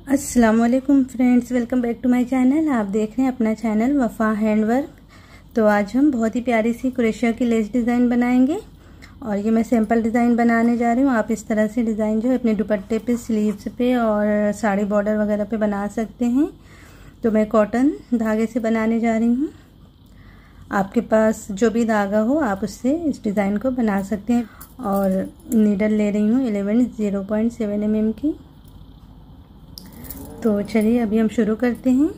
अस्सलाम वालेकुम friends, welcome back to my channel. आप देख रहे हैं अपना चैनल वफ़ा हैंडवर्क। तो आज हम बहुत ही प्यारी सी क्रोशिया की लेस डिज़ाइन बनाएंगे और ये मैं सैम्पल डिज़ाइन बनाने जा रही हूँ। आप इस तरह से डिज़ाइन जो है अपने दुपट्टे पे, स्लीव्स पे और साड़ी बॉर्डर वगैरह पे बना सकते हैं। तो मैं कॉटन धागे से बनाने जा रही हूँ। आपके पास जो भी धागा हो आप उससे इस डिज़ाइन को बना सकते हैं। और नीडल ले रही हूँ 0.7 mm की। तो चलिए अभी हम शुरू करते हैं।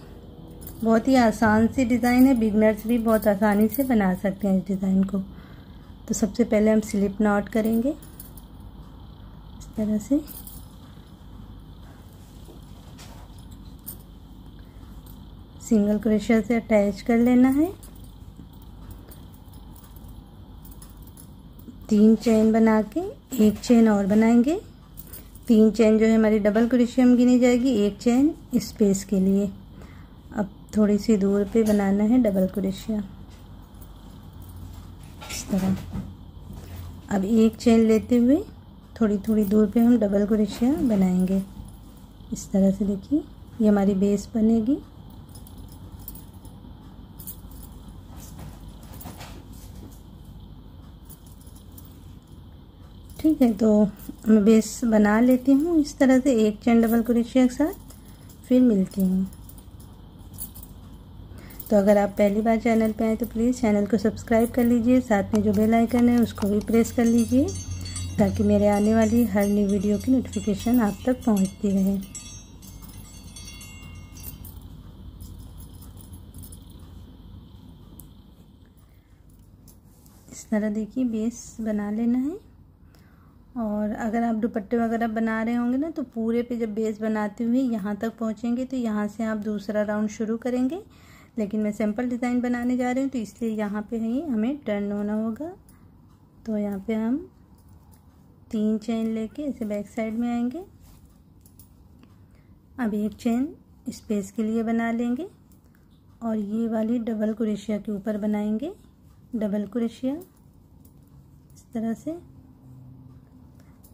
बहुत ही आसान सी डिज़ाइन है, बिगनर्स भी बहुत आसानी से बना सकते हैं इस डिज़ाइन को। तो सबसे पहले हम स्लिप नॉट करेंगे इस तरह से। सिंगल क्रोशिया से अटैच कर लेना है। 3 चेन बना के एक चेन और बनाएंगे। 3 चेन जो है हमारी डबल क्रोशिया में गिनी जाएगी, एक चेन स्पेस के लिए। अब थोड़ी सी दूर पे बनाना है डबल क्रोशिया इस तरह। अब एक चेन लेते हुए थोड़ी थोड़ी दूर पे हम डबल क्रोशिया बनाएंगे इस तरह से। देखिए ये हमारी बेस बनेगी। ठीक है, तो मैं बेस बना लेती हूँ इस तरह से एक चेन डबल क्रोशिया के साथ, फिर मिलती हूँ। तो अगर आप पहली बार चैनल पे आए तो प्लीज़ चैनल को सब्सक्राइब कर लीजिए, साथ में जो बेल आइकन है उसको भी प्रेस कर लीजिए ताकि मेरे आने वाली हर नई वीडियो की नोटिफिकेशन आप तक पहुँचती रहे। इस तरह देखिए बेस बना लेना है। और अगर आप दुपट्टे वगैरह बना रहे होंगे ना तो पूरे पे जब बेस बनाते हुए यहाँ तक पहुँचेंगे तो यहाँ से आप दूसरा राउंड शुरू करेंगे। लेकिन मैं सिंपल डिज़ाइन बनाने जा रही हूँ तो इसलिए यहाँ पे ही हमें टर्न होना होगा। तो यहाँ पे हम 3 चेन लेके ऐसे बैक साइड में आएंगे। अब एक चेन स्पेस के लिए बना लेंगे और ये वाली डबल क्रोशिया के ऊपर बनाएंगे डबल क्रोशिया इस तरह से।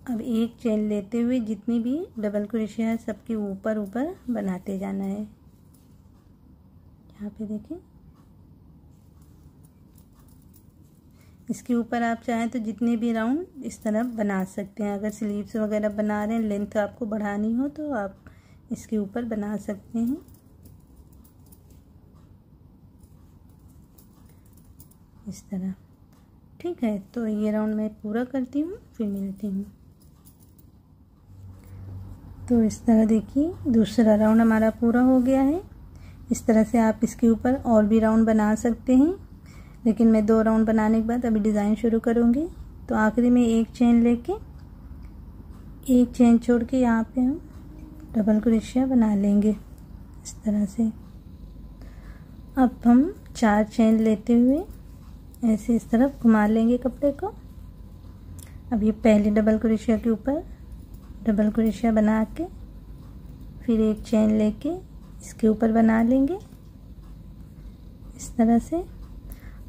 अब एक चेन लेते हुए जितनी भी डबल क्रोशिया है सबके ऊपर ऊपर बनाते जाना है। यहाँ पे देखें, इसके ऊपर आप चाहें तो जितने भी राउंड इस तरह बना सकते हैं। अगर स्लीव्स वगैरह बना रहे हैं, लेंथ आपको बढ़ानी हो तो आप इसके ऊपर बना सकते हैं इस तरह। ठीक है, तो ये राउंड मैं पूरा करती हूँ फिर मिलती हूँ। तो इस तरह देखिए दूसरा राउंड हमारा पूरा हो गया है। इस तरह से आप इसके ऊपर और भी राउंड बना सकते हैं, लेकिन मैं 2 राउंड बनाने के बाद अभी डिज़ाइन शुरू करूँगी। तो आखिरी में एक चेन लेके एक चेन छोड़ के यहाँ पे हम डबल क्रोशिया बना लेंगे इस तरह से। अब हम 4 चेन लेते हुए ऐसे इस तरफ घुमा लेंगे कपड़े को। अब ये पहले डबल क्रोशिया के ऊपर डबल क्रोशिया बना के फिर एक चेन लेके इसके ऊपर बना लेंगे इस तरह से।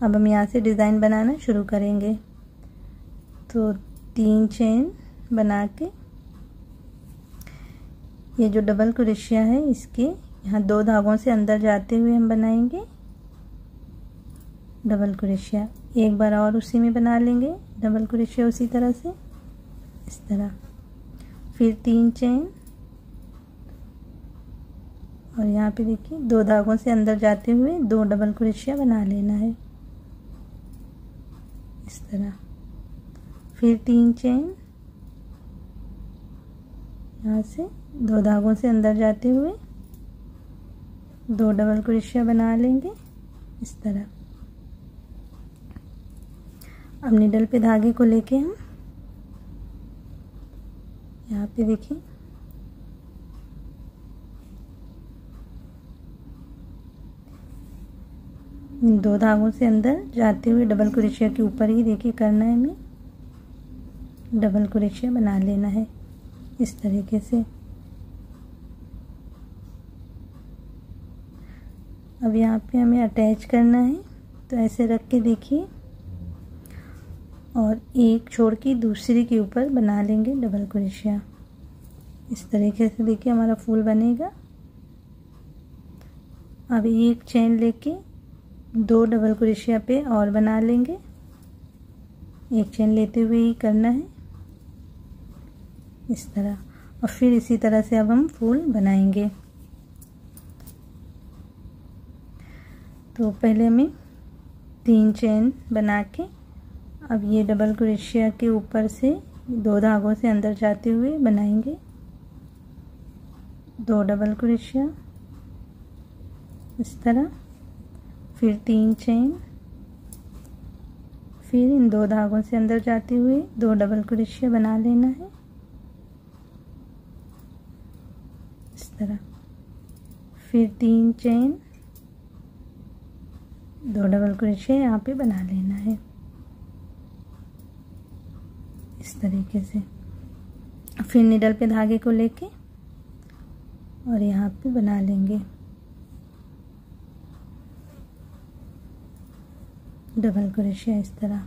अब हम यहाँ से डिज़ाइन बनाना शुरू करेंगे। तो 3 चेन बना के ये जो डबल क्रोशिया है इसके यहाँ 2 धागों से अंदर जाते हुए हम बनाएंगे डबल क्रोशिया। एक बार और उसी में बना लेंगे डबल क्रोशिया उसी तरह से इस तरह। फिर 3 चेन और यहाँ पे देखिए 2 धागों से अंदर जाते हुए 2 डबल क्रोशिया बना लेना है इस तरह। फिर 3 चेन, यहाँ से 2 धागों से अंदर जाते हुए 2 डबल क्रोशिया बना लेंगे इस तरह। अब नीडल पे धागे को लेके हम यहाँ पे देखिए इन 2 धागों से अंदर जाते हुए डबल क्रोशिया के ऊपर ही देखिए करना है, हमें डबल क्रोशिया बना लेना है इस तरीके से। अब यहाँ पे हमें अटैच करना है तो ऐसे रख के देखिए और एक छोड़ के दूसरे के ऊपर बना लेंगे डबल क्रोशिया। इस तरीके से देखिए हमारा फूल बनेगा। अब एक चेन लेके 2 डबल क्रोशिया पे और बना लेंगे। एक चेन लेते हुए ही करना है इस तरह, और फिर इसी तरह से अब हम फूल बनाएंगे। तो पहले हमें 3 चेन बना के अब ये डबल क्रोशिया के ऊपर से 2 धागों से अंदर जाते हुए बनाएंगे। 2 डबल क्रोशिया इस तरह, फिर 3 चेन, फिर इन 2 धागों से अंदर जाते हुए 2 डबल क्रोशिया बना लेना है इस तरह, फिर 3 चेन, 2 डबल क्रोशिया यहाँ पे बना लेना है इस तरीके से। फिर निडल पे धागे को लेके और यहाँ पे बना लेंगे डबल क्रोशिया इस तरह।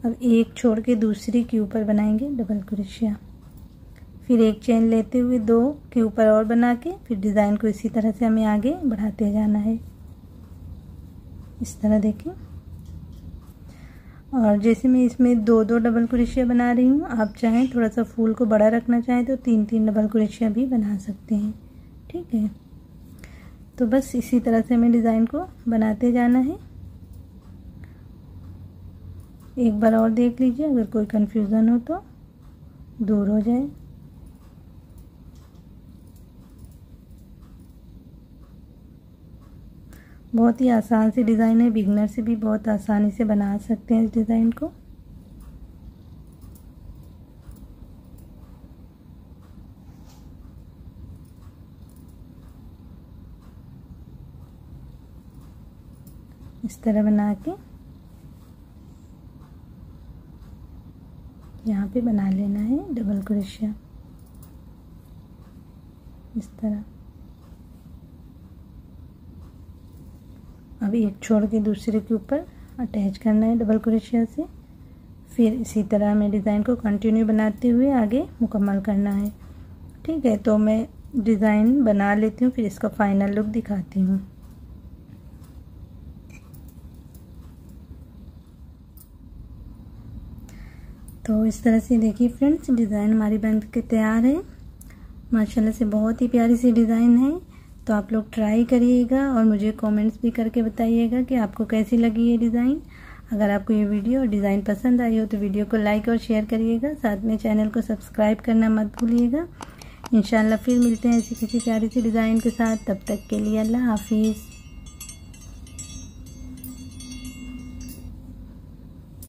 अब एक छोड़ के दूसरी के ऊपर बनाएंगे डबल क्रोशिया, फिर एक चेन लेते हुए 2 के ऊपर और बना के फिर डिज़ाइन को इसी तरह से हमें आगे बढ़ाते जाना है इस तरह देखें। और जैसे मैं इसमें 2-2 डबल क्रोशिया बना रही हूँ, आप चाहें थोड़ा सा फूल को बड़ा रखना चाहें तो 3-3 डबल क्रोशिया भी बना सकते हैं। ठीक है, तो बस इसी तरह से हमें डिज़ाइन को बनाते जाना है। एक बार और देख लीजिए, अगर कोई कंफ्यूजन हो तो दूर हो जाए। बहुत ही आसान सी डिज़ाइन है, बिगनर से भी बहुत आसानी से बना सकते हैं इस डिज़ाइन को। इस तरह बना के यहाँ पे बना लेना है डबल क्रोशिया इस तरह। अब एक छोड़ के दूसरे के ऊपर अटैच करना है डबल क्रोशिया से, फिर इसी तरह हमें डिज़ाइन को कंटिन्यू बनाते हुए आगे मुकम्मल करना है। ठीक है, तो मैं डिज़ाइन बना लेती हूँ, फिर इसका फाइनल लुक दिखाती हूँ। तो इस तरह से देखिए फ्रेंड्स, डिज़ाइन हमारी बन के तैयार है। माशाल्लाह से बहुत ही प्यारी सी डिज़ाइन है। तो आप लोग ट्राई करिएगा और मुझे कमेंट्स भी करके बताइएगा कि आपको कैसी लगी ये डिज़ाइन। अगर आपको ये वीडियो और डिज़ाइन पसंद आई हो तो वीडियो को लाइक और शेयर करिएगा, साथ में चैनल को सब्सक्राइब करना मत भूलिएगा। इंशाल्लाह फिर मिलते हैं ऐसी किसी प्यारी सी डिज़ाइन के साथ। तब तक के लिए अल्लाह हाफिज़।